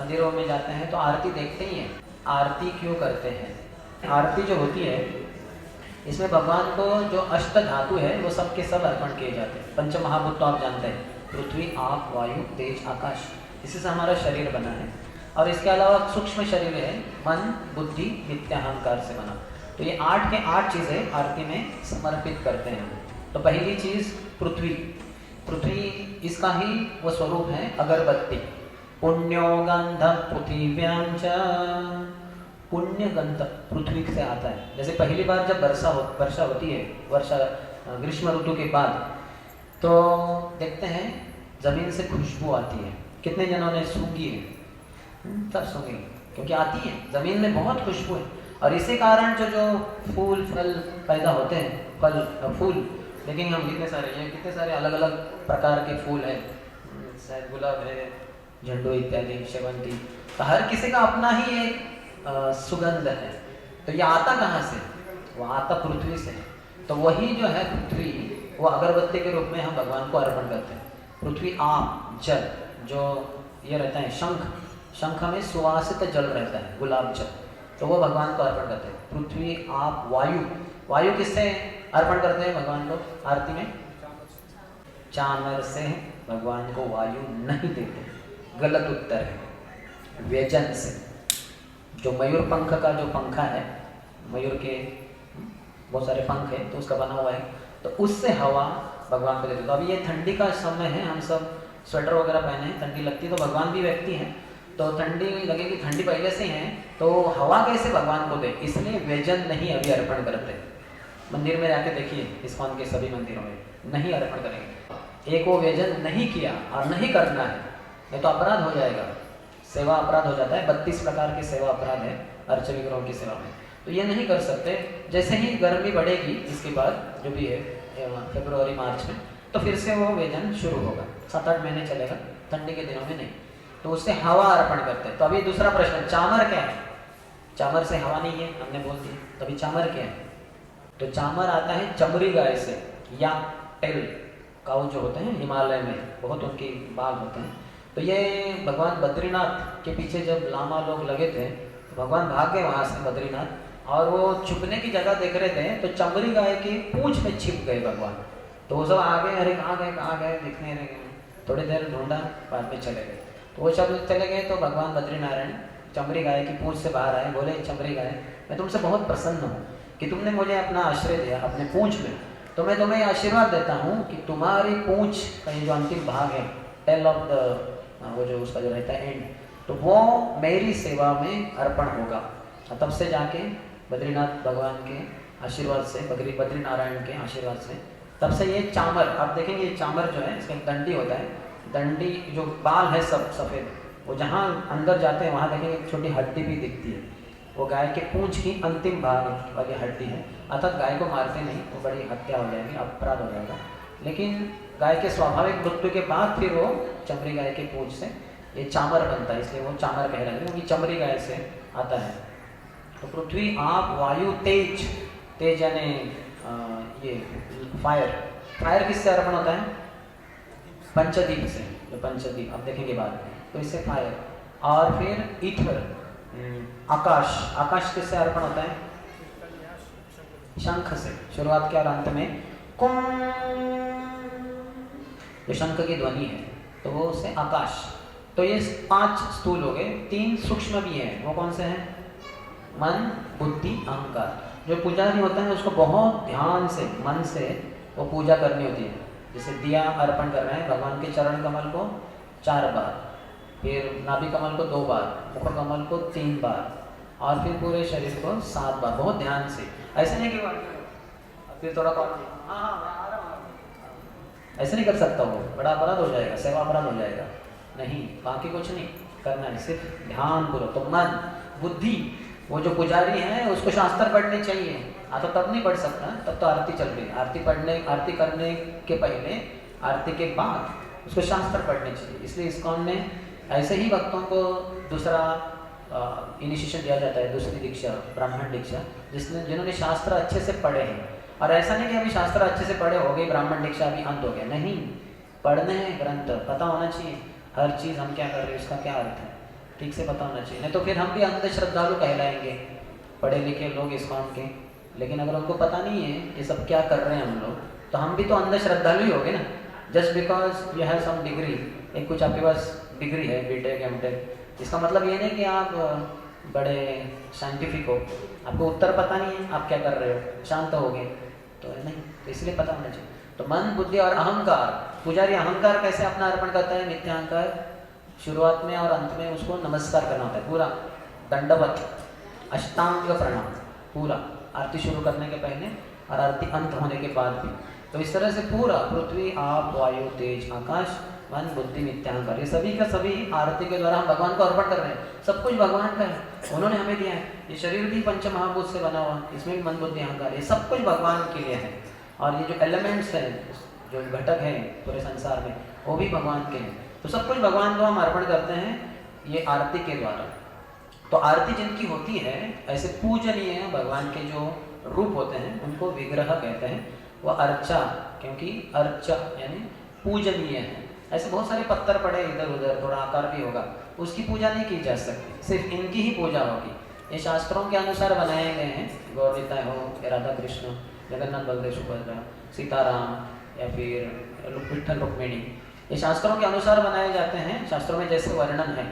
मंदिरों में जाते हैं तो आरती देखते ही हैं। आरती क्यों करते हैं? आरती जो होती है इसमें भगवान को जो अष्ट धातु है वो सब के सब अर्पण किए जाते हैं। पंच महाभूत तो आप जानते हैं, पृथ्वी, आप, वायु, तेज, आकाश, इसी से हमारा शरीर बना है। और इसके अलावा सूक्ष्म शरीर है, मन, बुद्धि, नित्याहंकार से बना। तो ये 8 के 8 चीज़ें आरती में समर्पित करते हैं। तो पहली चीज़ पृथ्वी। पृथ्वी इसका ही वो स्वरूप है अगरबत्ती। पुण्यो गंध पृथ्व्यां च, पुण्य गंध पृथ्वी से आता है। जैसे पहली बार जब वर्षा होती है, वर्षा ग्रीष्म ऋतु के बाद, तो देखते हैं जमीन से खुशबू आती है। कितने जनों ने सूंघी है? सब सूंघी, क्योंकि आती है, जमीन में बहुत खुशबू है। और इसी कारण जो फूल फल पैदा होते हैं, फल फूल देखेंगे हम कितने सारे अलग अलग प्रकार के फूल हैं, शायद गुलाब है, झंडू इत्यादि, शेवंती, तो हर किसी का अपना ही एक सुगंध है। तो ये आता कहाँ से? वो आता पृथ्वी से। तो वही जो है पृथ्वी, वो अगरबत्ती के रूप में हम भगवान को अर्पण करते हैं। पृथ्वी, आप, जल, जो ये रहता है शंख, शंख में सुवासित जल रहता है, गुलाब जल, तो वो भगवान को अर्पण करते हैं। पृथ्वी, आप, वायु, वायु किससे अर्पण करते हैं भगवान को आरती में? चामर से भगवान को वायु नहीं देते, गलत उत्तर है। व्यजन से, जो मयूर पंख का जो पंखा है, मयूर के बहुत सारे पंख है तो उसका बना हुआ है, तो उससे हवा भगवान को देते। तो अभी ये ठंडी का समय है, हम सब स्वेटर वगैरह पहने हैं, ठंडी लगती है, तो भगवान भी व्यक्ति हैं, तो ठंडी लगेगी, ठंडी पहले से है, तो हवा कैसे भगवान को दे? इसलिए व्यजन नहीं अभी अर्पण करते। मंदिर में जाके देखिए, इस्कॉन के सभी मंदिरों में नहीं अर्पण करेंगे। एक वो व्यजन नहीं किया और नहीं करना है, नहीं तो अपराध हो जाएगा, सेवा अपराध हो जाता है। 32 प्रकार के सेवा अपराध है अर्च विग्रहों की सेवा में, तो ये नहीं कर सकते। जैसे ही गर्मी बढ़ेगी, इसके बाद जो भी है फरवरी मार्च में, तो फिर से वो व्यजन शुरू होगा, 7-8 महीने चलेगा, ठंडी के दिनों में नहीं। तो उससे हवा अर्पण करते हैं। तो अभी दूसरा प्रश्न, चामर क्या है? चामर से हवा नहीं है, हमने बोल दी, तभी चामर क्या है? तो चामर आता है चमड़ी गाय से, या टेल काऊ जो होते हैं हिमालय में, बहुत उनके बाल होते हैं। तो ये भगवान बद्रीनाथ के पीछे जब लामा लोग लगे थे, तो भगवान भाग गए वहाँ से बद्रीनाथ, और वो छुपने की जगह देख रहे थे, तो चमड़ी गाय की पूंछ में छिप गए भगवान। तो वो सब आ गए, अरे कहाँ गए दिखने रहे, थोड़ी देर ढूंढा, बाद में चले गए। तो वो सब चले गए, तो भगवान बद्रीनारायण चमड़ी गाय की पूंछ से बाहर आए, बोले चमड़ी गाय, मैं तुमसे बहुत प्रसन्न हूँ कि तुमने मुझे अपना आश्रय दिया अपने पूंछ में, तो मैं तुम्हें आशीर्वाद देता हूँ कि तुम्हारी पूंछ का ये जो अंतिम भाग है, टेल ऑफ द, वो जो उसका जो रहता है एंड, तो वो मेरी सेवा में अर्पण होगा। तब से जाके बद्रीनाथ भगवान के आशीर्वाद से, बद्रीनारायण के आशीर्वाद से, तब से ये चामर, आप देखेंगे ये चामर जो है, इसका दंडी होता है, दंडी जो बाल है सब सफ़ेद, वो जहाँ अंदर जाते हैं वहाँ देखेंगे एक छोटी हड्डी भी दिखती है, वो गाय के पूंछ की अंतिम भाग वाली हड्डी है। अर्थात गाय को मारते नहीं, वो बड़ी हत्या हो जाएगी, अपराध हो जाएगा, लेकिन गाय के स्वाभाविक मृत्यु के बाद फिर वो चमड़ी गाय के पूंछ से ये चामर बनता है, इसलिए वो चामर कह रहे हैं, क्योंकि चमड़ी गाय से आता है। तो पृथ्वी, आप, वायु, तेज, तेज यानी ये फायर, फायर किससे अर्पण होता है? पंचदीप से, जो पंचदीप आप देखेंगे बाद में, तो इससे फायर। और फिर ईथर, आकाश, आकाश किससे अर्पण होता है? शंख से, शुरुआत के और अंत में कुम, जो शंख की ध्वनि है, तो वो उससे आकाश। तो ये 5 स्थूल हो गए, 3 सूक्ष्म भी हैं, वो कौन से हैं? मन, बुद्धि, अहंकार। जो पुजारी होता है उसको बहुत ध्यान से, मन से वो पूजा करनी होती है। जैसे दिया अर्पण कर रहे हैं, भगवान के चरण कमल को 4 बार, फिर नाभि कमल को 2 बार, मुख कमल को 3 बार, और फिर पूरे शरीर को 7 बार, बहुत ध्यान से। ऐसे नहीं कि फिर थोड़ा ऐसे नहीं कर सकता, वो बड़ा अपराध हो जाएगा, सेवा अपराध हो जाएगा। नहीं, बाकी कुछ नहीं करना है, सिर्फ ध्यान पूर्वक। तो मन, बुद्धि, वो जो पुजारी है उसको शास्त्र पढ़ने चाहिए, तो तब नहीं पढ़ सकता, तब तो आरती चल रही है। आरती करने के पहले, आरती के बाद उसको शास्त्र पढ़ने चाहिए। इसलिए इस्कॉन में ऐसे ही भक्तों को दूसरा इनिशिएशन दिया जाता है, दूसरी दीक्षा, ब्राह्मण दीक्षा, जिन्होंने शास्त्र अच्छे से पढ़े हैं। और ऐसा नहीं कि अभी शास्त्र अच्छे से पढ़े हो गए, ब्राह्मण दीक्षा अभी अंत हो गया, नहीं, पढ़ने हैं ग्रंथ, पता होना चाहिए हर चीज़ हम क्या कर रहे हैं, उसका क्या अर्थ है। ठीक से पता होना चाहिए, नहीं तो फिर हम भी अंध श्रद्धालु कहलाएंगे, पढ़े लिखे लोग इस्कॉन के, लेकिन अगर उनको पता नहीं है ये सब क्या कर रहे हैं हम लोग, तो हम भी तो अंध श्रद्धालु ही हो गए ना। Just because you have some degree, एक कुछ आपके पास डिग्री है बीटेक एमटेक, इसका मतलब ये नहीं कि आप बड़े साइंटिफिक हो, आपको उत्तर पता नहीं है आप क्या कर रहे हो, शांत हो गए तो नहीं, तो इसलिए पता होना चाहिए। तो मन बुद्धि और अहंकार, पुजारी अहंकार कैसे अपना अर्पण करता है, नित्य अहंकार, शुरुआत में और अंत में उसको नमस्कार करना होता है पूरा, दंडवत, अष्टांग प्रणाम पूरा, आरती शुरू करने के पहले और आरती अंत होने के बाद भी। तो इस तरह से पूरा पृथ्वी, आप, वायु, तेज, आकाश, मन, बुद्धि, नित्याहंकार, ये सभी का सभी आरती के द्वारा हम भगवान को अर्पण कर रहे हैं। सब कुछ भगवान का है, उन्होंने हमें दिया है। ये शरीर भी पंच महाभूत से बना हुआ, इसमें भी मन, बुद्धि, अहंकार, ये सब कुछ भगवान के लिए है। और ये जो एलिमेंट्स हैं, जो घटक हैं पूरे संसार में, वो भी भगवान के हैं। तो सब कुछ भगवान को हम अर्पण करते हैं ये आरती के द्वारा। तो आरती जिनकी होती है, ऐसे पूजनीय भगवान के जो रूप होते हैं उनको विग्रह कहते हैं, वो अर्चा, क्योंकि अर्चा यानी पूजनीय है। ऐसे बहुत सारे पत्थर पड़े इधर उधर, थोड़ा आकार भी होगा, उसकी पूजा नहीं की जा सकती, सिर्फ इनकी ही पूजा होगी। ये शास्त्रों के अनुसार बनाए गए हैं, गौरता हो, राधा कृष्ण, जगन्नाथ बलदेव सुभद्रा, सीताराम या फिर विठ्ठल रुक्मिणी, ये शास्त्रों के अनुसार बनाए जाते हैं, शास्त्रों में जैसे वर्णन है।